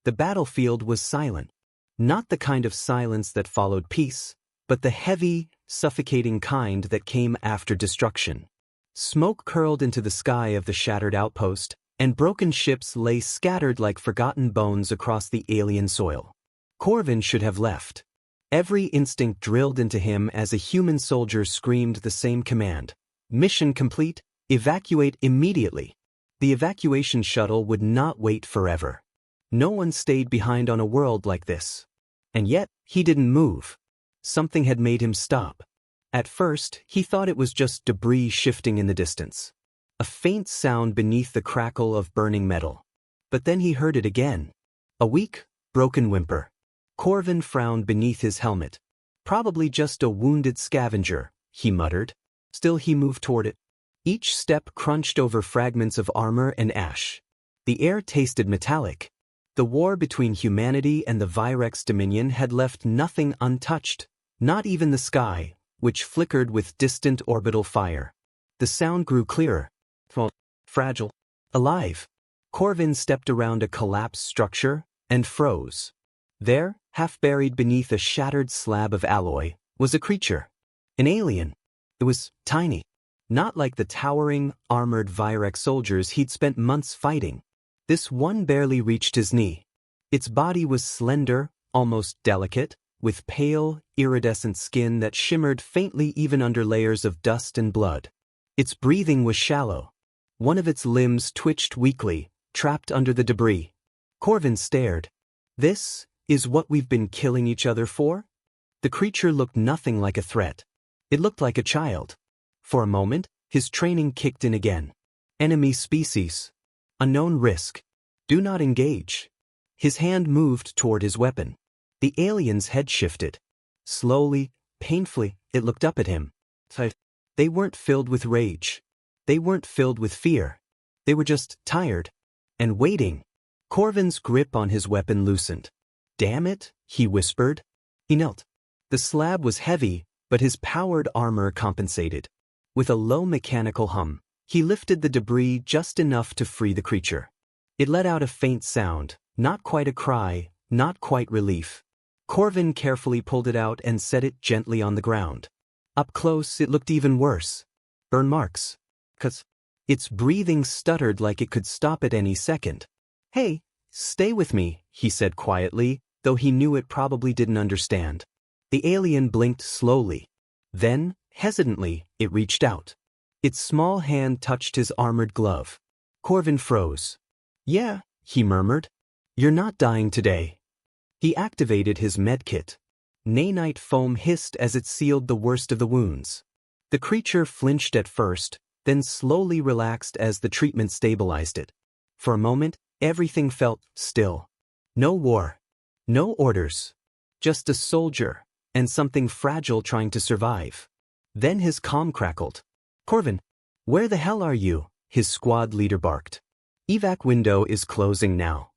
The battlefield was silent. Not the kind of silence that followed peace, but the heavy, suffocating kind that came after destruction. Smoke curled into the sky of the shattered outpost, and broken ships lay scattered like forgotten bones across the alien soil. Corvin should have left. Every instinct drilled into him as a human soldier screamed the same command. Mission complete, evacuate immediately. The evacuation shuttle would not wait forever. No one stayed behind on a world like this. And yet, he didn't move. Something had made him stop. At first, he thought it was just debris shifting in the distance. A faint sound beneath the crackle of burning metal. But then he heard it again. A weak, broken whimper. Corvin frowned beneath his helmet. Probably just a wounded scavenger, he muttered. Still he moved toward it. Each step crunched over fragments of armor and ash. The air tasted metallic. The war between humanity and the Virex Dominion had left nothing untouched, not even the sky, which flickered with distant orbital fire. The sound grew clearer. Fragile. Alive. Corvin stepped around a collapsed structure and froze. There, half buried beneath a shattered slab of alloy, was a creature. An alien. It was tiny. Not like the towering, armored Virex soldiers he'd spent months fighting. This one barely reached his knee. Its body was slender, almost delicate, with pale, iridescent skin that shimmered faintly even under layers of dust and blood. Its breathing was shallow. One of its limbs twitched weakly, trapped under the debris. Corvin stared. This is what we've been killing each other for? The creature looked nothing like a threat. It looked like a child. For a moment, his training kicked in again. Enemy species. Unknown risk. Do not engage. His hand moved toward his weapon. The alien's head shifted. Slowly, painfully, it looked up at him. They weren't filled with rage. They weren't filled with fear. They were just tired. And waiting. Corvin's grip on his weapon loosened. Damn it, he whispered. He knelt. The slab was heavy, but his powered armor compensated. With a low mechanical hum, he lifted the debris just enough to free the creature. It let out a faint sound, not quite a cry, not quite relief. Corvin carefully pulled it out and set it gently on the ground. Up close, it looked even worse. Burn marks. Its breathing stuttered like it could stop at any second. Hey, stay with me, he said quietly, though he knew it probably didn't understand. The alien blinked slowly. Then, hesitantly, it reached out. Its small hand touched his armored glove. Corvin froze. Yeah, he murmured. You're not dying today. He activated his medkit. Nanite foam hissed as it sealed the worst of the wounds. The creature flinched at first, then slowly relaxed as the treatment stabilized it. For a moment, everything felt still. No war. No orders. Just a soldier, and something fragile trying to survive. Then his comm crackled. Corvin, where the hell are you? His squad leader barked. Evac window is closing now.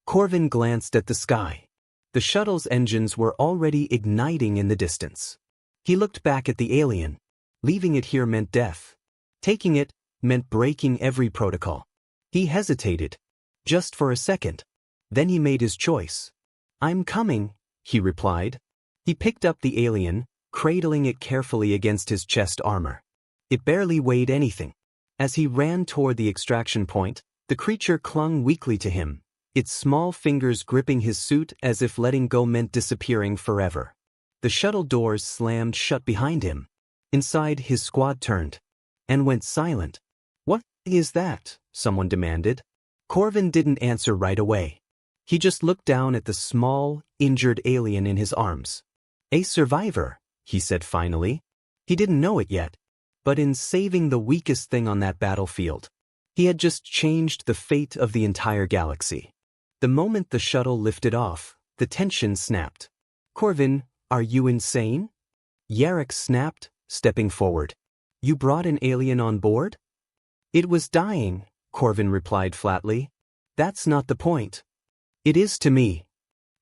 Corvin glanced at the sky. The shuttle's engines were already igniting in the distance. He looked back at the alien. Leaving it here meant death. Taking it meant breaking every protocol. He hesitated. Just for a second. Then he made his choice. I'm coming, he replied. He picked up the alien, cradling it carefully against his chest armor. It barely weighed anything. As he ran toward the extraction point, the creature clung weakly to him, its small fingers gripping his suit as if letting go meant disappearing forever. The shuttle doors slammed shut behind him. Inside, his squad turned and went silent. What is that? Someone demanded. Corvin didn't answer right away. He just looked down at the small, injured alien in his arms. A survivor, he said finally. He didn't know it yet, but in saving the weakest thing on that battlefield, he had just changed the fate of the entire galaxy. The moment the shuttle lifted off, the tension snapped. Corvin, are you insane? Yarrick snapped, stepping forward. You brought an alien on board? It was dying, Corvin replied flatly. That's not the point. It is to me.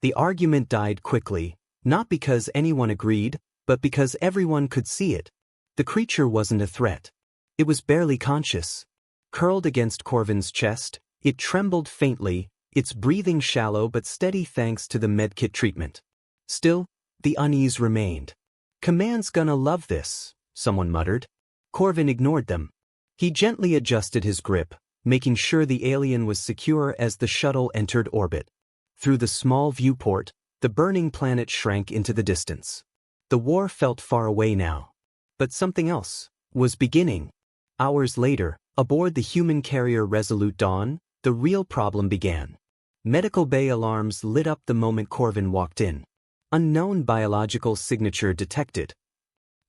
The argument died quickly, not because anyone agreed, but because everyone could see it. The creature wasn't a threat. It was barely conscious. Curled against Corvin's chest, it trembled faintly, its breathing shallow but steady thanks to the medkit treatment. Still, the unease remained. "Command's gonna love this," someone muttered. Corvin ignored them. He gently adjusted his grip, making sure the alien was secure as the shuttle entered orbit. Through the small viewport, the burning planet shrank into the distance. The war felt far away now. But something else was beginning. Hours later, aboard the human carrier Resolute Dawn, the real problem began. Medical bay alarms lit up the moment Corvin walked in. Unknown biological signature detected.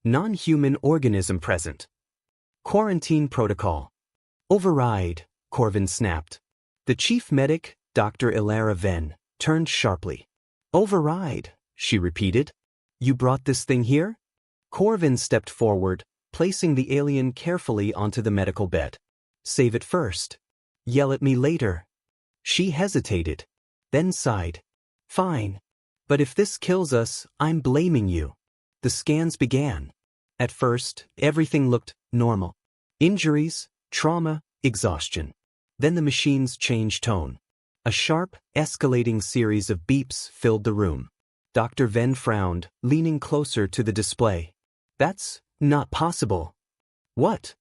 Non-human organism present. Quarantine protocol. Override, Corvin snapped. The chief medic, Dr. Ilara Venn, turned sharply. Override, she repeated. You brought this thing here? Corvin stepped forward, placing the alien carefully onto the medical bed. Save it first. Yell at me later. She hesitated, then sighed. Fine. But if this kills us, I'm blaming you. The scans began. At first, everything looked normal. Injuries, trauma, exhaustion. Then the machines changed tone. A sharp, escalating series of beeps filled the room. Dr. Venn frowned, leaning closer to the display. That's not possible. What?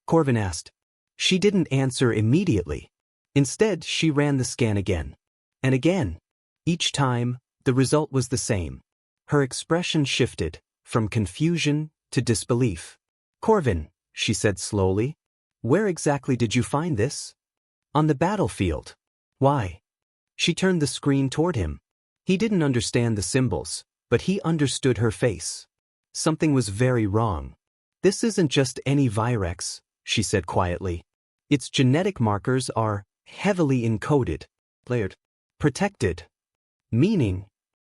Corvin asked. She didn't answer immediately. Instead, she ran the scan again. And again. Each time, the result was the same. Her expression shifted, from confusion to disbelief. Corvin, she said slowly, where exactly did you find this? On the battlefield. Why? She turned the screen toward him. He didn't understand the symbols, but he understood her face. Something was very wrong. This isn't just any Virex, she said quietly. Its genetic markers are heavily encoded, layered, protected. Meaning?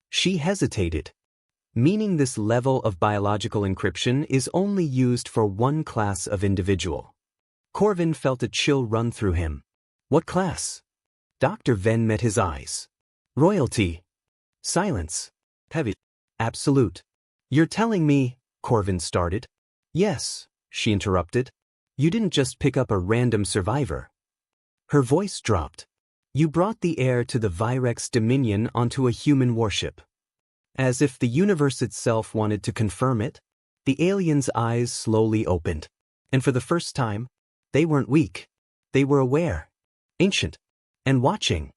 She hesitated. Meaning this level of biological encryption is only used for one class of individual. Corvin felt a chill run through him. What class? Dr. Venn met his eyes. Royalty. Silence. Heavy. Absolute. You're telling me, Corvin started. Yes, she interrupted. You didn't just pick up a random survivor. Her voice dropped. You brought the heir to the Virex Dominion onto a human warship. As if the universe itself wanted to confirm it, the alien's eyes slowly opened. And for the first time, they weren't weak. They were aware, ancient, and watching.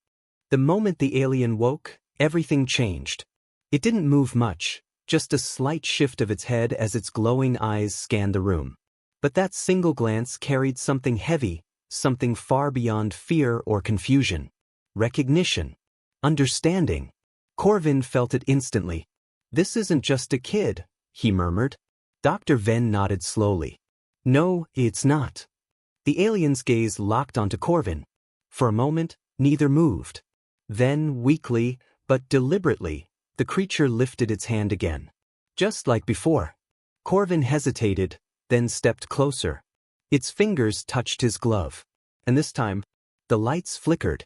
The moment the alien woke, everything changed. It didn't move much, just a slight shift of its head as its glowing eyes scanned the room. But that single glance carried something heavy, something far beyond fear or confusion. Recognition. Understanding. Corvin felt it instantly. This isn't just a kid, he murmured. Dr. Venn nodded slowly. No, it's not. The alien's gaze locked onto Corvin. For a moment, neither moved. Then, weakly, but deliberately, the creature lifted its hand again. Just like before. Corvin hesitated, then stepped closer. Its fingers touched his glove. And this time, the lights flickered.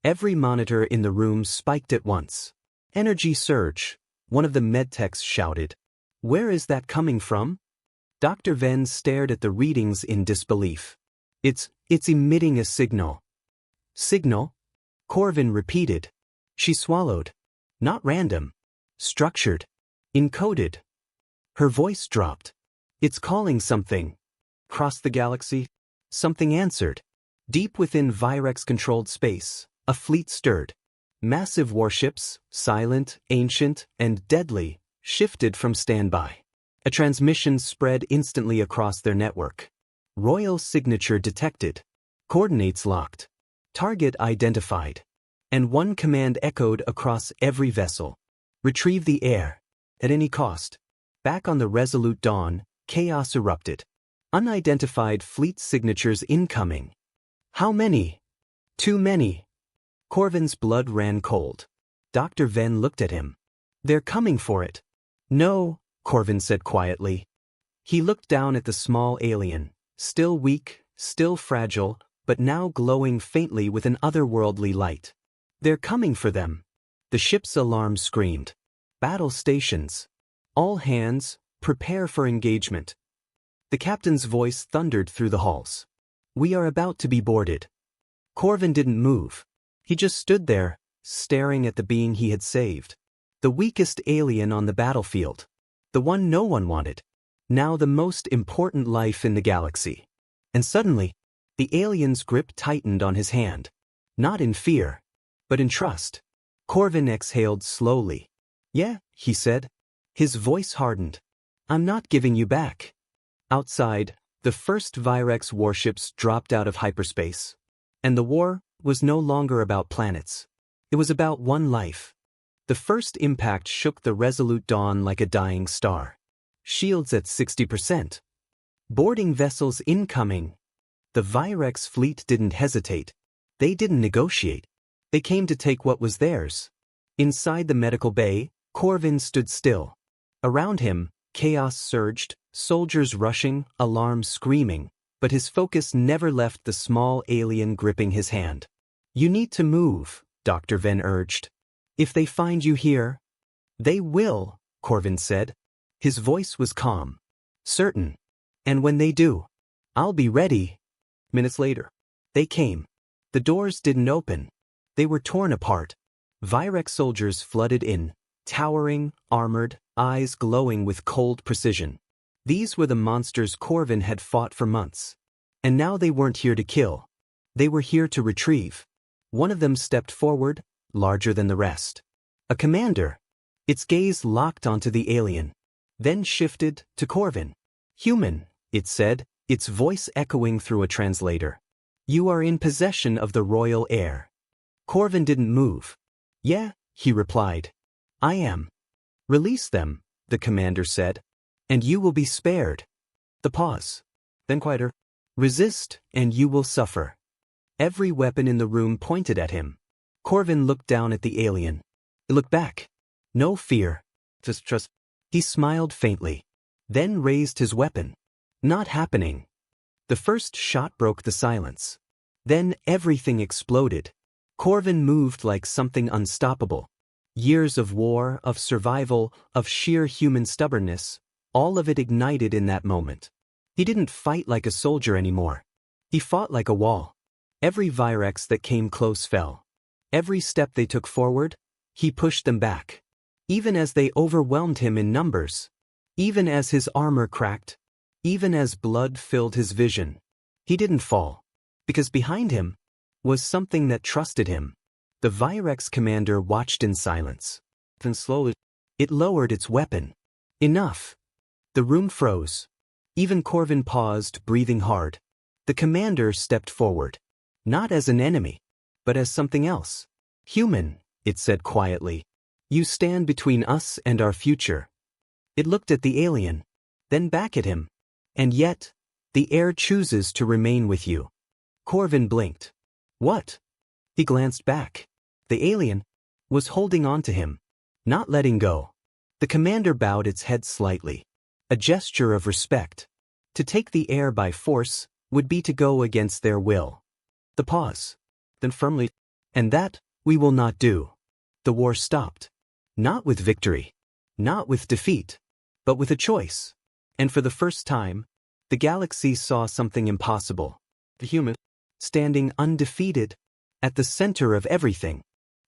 Every monitor in the room spiked at once. Energy surge, one of the medtechs shouted. Where is that coming from? Dr. Venn stared at the readings in disbelief. It's emitting a signal. Signal? Corvin repeated. She swallowed. Not random. Structured. Encoded. Her voice dropped. It's calling something. Across the galaxy, something answered. Deep within Virex-controlled space, a fleet stirred. Massive warships, silent, ancient, and deadly, shifted from standby. A transmission spread instantly across their network. Royal signature detected. Coordinates locked. Target identified. And one command echoed across every vessel. Retrieve the heir. At any cost. Back on the Resolute Dawn, chaos erupted. Unidentified fleet signatures incoming. How many? Too many. Corvin's blood ran cold. Dr. Venn looked at him. They're coming for it. No, Corvin said quietly. He looked down at the small alien, still weak, still fragile, but now glowing faintly with an otherworldly light. They're coming for them. The ship's alarm screamed. Battle stations. All hands, prepare for engagement. The captain's voice thundered through the halls. We are about to be boarded. Corvin didn't move. He just stood there, staring at the being he had saved. The weakest alien on the battlefield. The one no one wanted. Now the most important life in the galaxy. And suddenly, the alien's grip tightened on his hand. Not in fear, but in trust. Corvin exhaled slowly. "Yeah," he said. His voice hardened. "I'm not giving you back." Outside, the first Virex warships dropped out of hyperspace. And the war was no longer about planets. It was about one life. The first impact shook the Resolute Dawn like a dying star. Shields at 60%. Boarding vessels incoming. The Virex fleet didn't hesitate. They didn't negotiate. They came to take what was theirs. Inside the medical bay, Corvin stood still. Around him, chaos surged, soldiers rushing, alarms screaming, but his focus never left the small alien gripping his hand. "You need to move," Dr. Venn urged. "If they find you here—" "They will," Corvin said. His voice was calm. "Certain. And when they do, I'll be ready." Minutes later, they came. The doors didn't open. They were torn apart. Virex soldiers flooded in, towering, armored, eyes glowing with cold precision. These were the monsters Corvin had fought for months. And now they weren't here to kill. They were here to retrieve. One of them stepped forward, larger than the rest. A commander. Its gaze locked onto the alien. Then shifted to Corvin. "Human," it said, its voice echoing through a translator. "You are in possession of the royal heir." Corvin didn't move. "Yeah," he replied. "I am." "Release them," the commander said, "and you will be spared." The pause. Then quieter. "Resist, and you will suffer." Every weapon in the room pointed at him. Corvin looked down at the alien. He looked back. No fear. Just trust. He smiled faintly. Then raised his weapon. Not happening. The first shot broke the silence. Then everything exploded. Corvin moved like something unstoppable. Years of war, of survival, of sheer human stubbornness, all of it ignited in that moment. He didn't fight like a soldier anymore. He fought like a wall. Every Virex that came close fell. Every step they took forward, he pushed them back. Even as they overwhelmed him in numbers. Even as his armor cracked. Even as blood filled his vision. He didn't fall. Because behind him was something that trusted him. The Virex commander watched in silence. Then slowly, it lowered its weapon. Enough. The room froze. Even Corvin paused, breathing hard. The commander stepped forward. Not as an enemy, but as something else. "Human," it said quietly. "You stand between us and our future." It looked at the alien, then back at him. "And yet, the heir chooses to remain with you." Corvin blinked. "What?" He glanced back. The alien was holding on to him, not letting go. The commander bowed its head slightly. A gesture of respect. To take the heir by force would be to go against their will. The pause. Then firmly, "And that we will not do." The war stopped. Not with victory. Not with defeat. But with a choice. And for the first time, the galaxy saw something impossible. The human, standing undefeated, at the center of everything.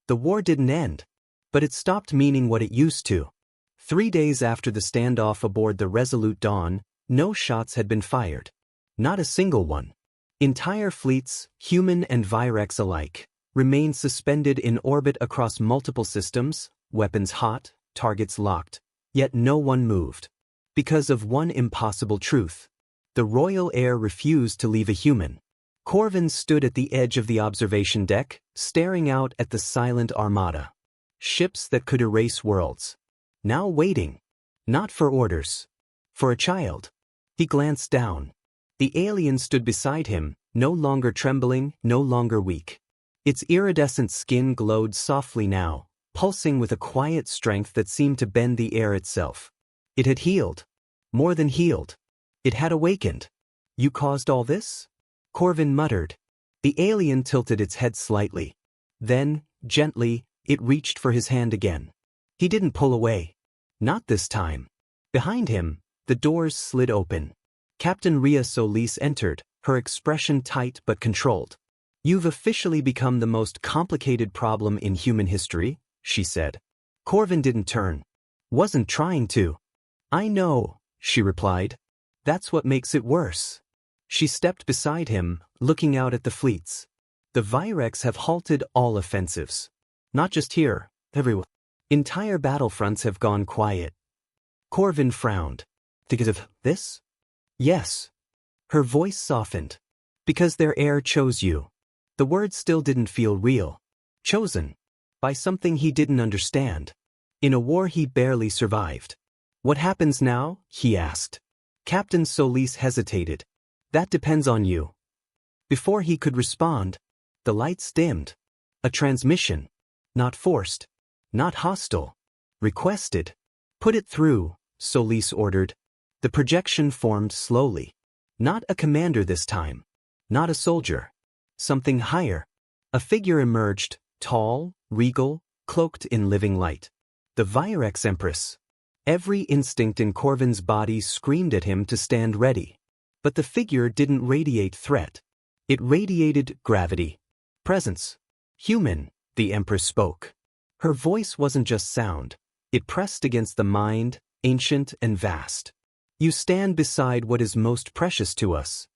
The war didn't end, but it stopped meaning what it used to. 3 days after the standoff aboard the Resolute Dawn, no shots had been fired. Not a single one. Entire fleets, human and Virex alike, remained suspended in orbit across multiple systems, weapons hot, targets locked. Yet no one moved. Because of one impossible truth. The royal heir refused to leave a human. Corvin stood at the edge of the observation deck, staring out at the silent armada. Ships that could erase worlds. Now waiting. Not for orders. For a child. He glanced down. The alien stood beside him, no longer trembling, no longer weak. Its iridescent skin glowed softly now, pulsing with a quiet strength that seemed to bend the air itself. It had healed. More than healed. It had awakened. "You caused all this?" Corvin muttered. The alien tilted its head slightly. Then, gently, it reached for his hand again. He didn't pull away. Not this time. Behind him, the doors slid open. Captain Rhea Solis entered, her expression tight but controlled. You've officially become the most complicated problem in human history, she said. Corvin didn't turn. Wasn't trying to. I know, she replied. That's what makes it worse. She stepped beside him, looking out at the fleets. The Virex have halted all offensives. Not just here, everywhere. Entire battlefronts have gone quiet. Corvin frowned. Because of this? Yes. Her voice softened. Because their heir chose you. The words still didn't feel real. Chosen. By something he didn't understand. In a war he barely survived. What happens now? He asked. Captain Solis hesitated. That depends on you. Before he could respond, the lights dimmed. A transmission. Not forced. Not hostile. Requested. Put it through, Solis ordered. The projection formed slowly. Not a commander this time. Not a soldier. Something higher. A figure emerged, tall, regal, cloaked in living light. The Virex Empress. Every instinct in Corvin's body screamed at him to stand ready. But the figure didn't radiate threat. It radiated gravity. Presence. Human, the Empress spoke. Her voice wasn't just sound. It pressed against the mind, ancient and vast. You stand beside what is most precious to us.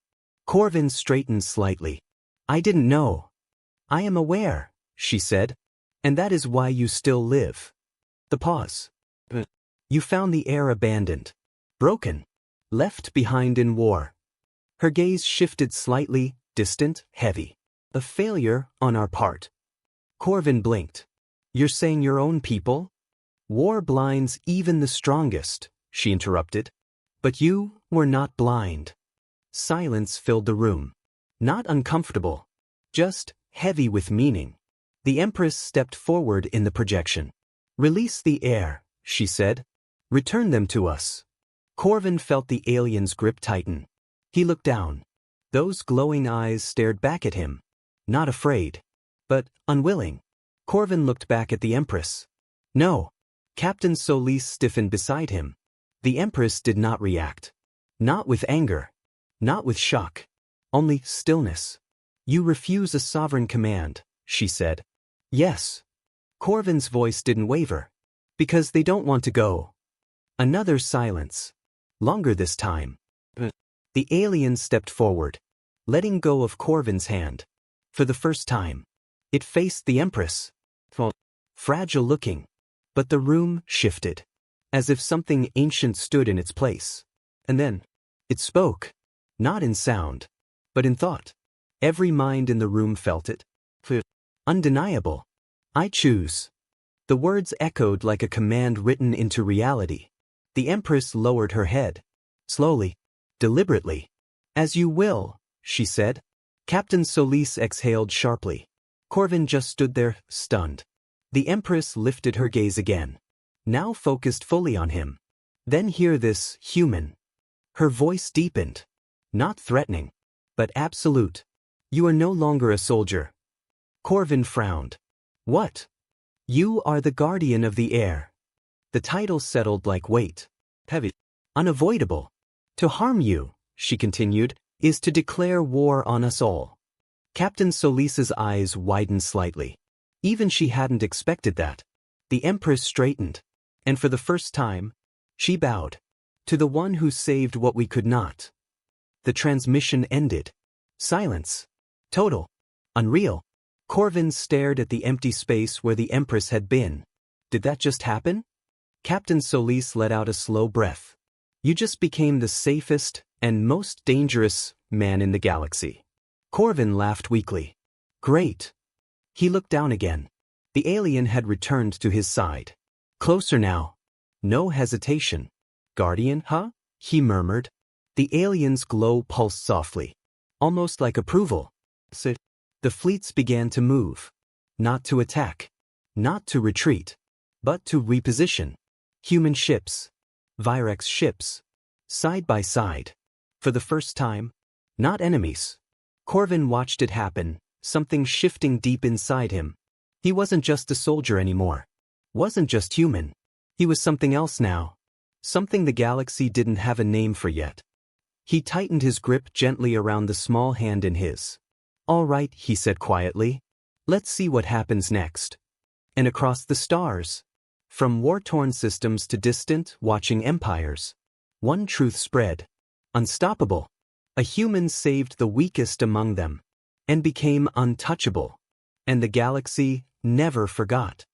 Corvin straightened slightly. I didn't know. I am aware, she said. And that is why you still live. The pause. You found the heir abandoned. Broken. Left behind in war. Her gaze shifted slightly, distant, heavy. A failure on our part. Corvin blinked. You're saying your own people? War blinds even the strongest, she interrupted. But you were not blind. Silence filled the room. Not uncomfortable. Just heavy with meaning. The Empress stepped forward in the projection. Release the heir, she said. Return them to us. Corvin felt the alien's grip tighten. He looked down. Those glowing eyes stared back at him. Not afraid. But unwilling. Corvin looked back at the Empress. No. Captain Solis stiffened beside him. The Empress did not react. Not with anger. Not with shock. Only stillness. You refuse a sovereign command, she said. Yes. Corvin's voice didn't waver. Because they don't want to go. Another silence. Longer this time. The alien stepped forward, letting go of Corvin's hand. For the first time. It faced the Empress. Fragile looking. But the room shifted. As if something ancient stood in its place. And then, it spoke. Not in sound, but in thought. Every mind in the room felt it. Undeniable. I choose. The words echoed like a command written into reality. The Empress lowered her head. Slowly. Deliberately. As you will, she said. Captain Solis exhaled sharply. Corvin just stood there, stunned. The Empress lifted her gaze again. Now focused fully on him. Then hear this, human. Her voice deepened. Not threatening, but absolute. You are no longer a soldier. Corvin frowned. What? You are the guardian of the heir. The title settled like weight. Heavy. Unavoidable. To harm you, she continued, is to declare war on us all. Captain Solis's eyes widened slightly. Even she hadn't expected that. The Empress straightened. And for the first time, she bowed. To the one who saved what we could not. The transmission ended. Silence. Total. Unreal. Corvin stared at the empty space where the Empress had been. Did that just happen? Captain Solis let out a slow breath. You just became the safest and most dangerous man in the galaxy. Corvin laughed weakly. Great. He looked down again. The alien had returned to his side. Closer now. No hesitation. Guardian, huh? He murmured. The alien's glow pulsed softly. Almost like approval. The fleets began to move. Not to attack. Not to retreat. But to reposition. Human ships. Virex ships. Side by side. For the first time. Not enemies. Corvin watched it happen, something shifting deep inside him. He wasn't just a soldier anymore. Wasn't just human. He was something else now. Something the galaxy didn't have a name for yet. He tightened his grip gently around the small hand in his. All right, he said quietly. Let's see what happens next. And across the stars, from war-torn systems to distant, watching empires, one truth spread. Unstoppable. A human saved the weakest among them and became untouchable. And the galaxy never forgot.